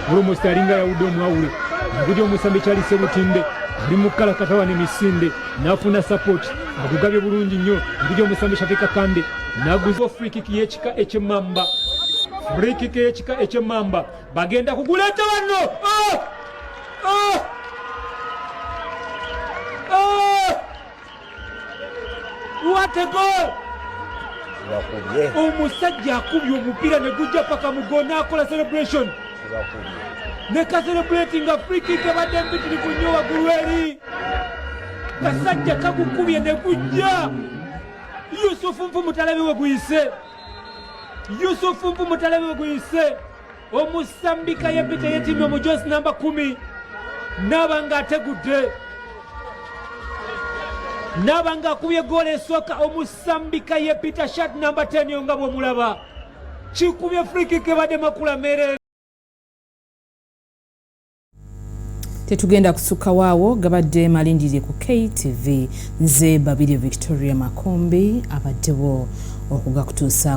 almost alinga yawudde omwawule ngudi omusambi kyali Sebutinde ali mu kkala katawane misinde n'afuna support agugabye bulungi nnyo ngudi omusambi Shafika Kande n'aguza free kick y'ekika eky'emmamba free kick y'ekika eky'emmamba bagenda kuguleeta wano what a goal! Omusajja akubye omupiira ne gujja paka mu goal n'akola celebration ne ka celebrating nga free kick ebadde mpitirivu nnyo waggulu eri kasajja kagukubye ne gujja Yusufu Nfu Mutalabi we guyise Yusufu Nfu Mutalabi we guyise omusambika yepita yetimye omujosi namba 10 n'aba nga ategudde n'abanga akubye goal esooka omusambika ye Peter shot number 10 nga bw'omulaba kikubye free kick ebadde makula mere. Tetugenda kusukka waawo gabadde malindiriye ku KTV nze Babirye Victoria Makombi abaddewo okugakutuusa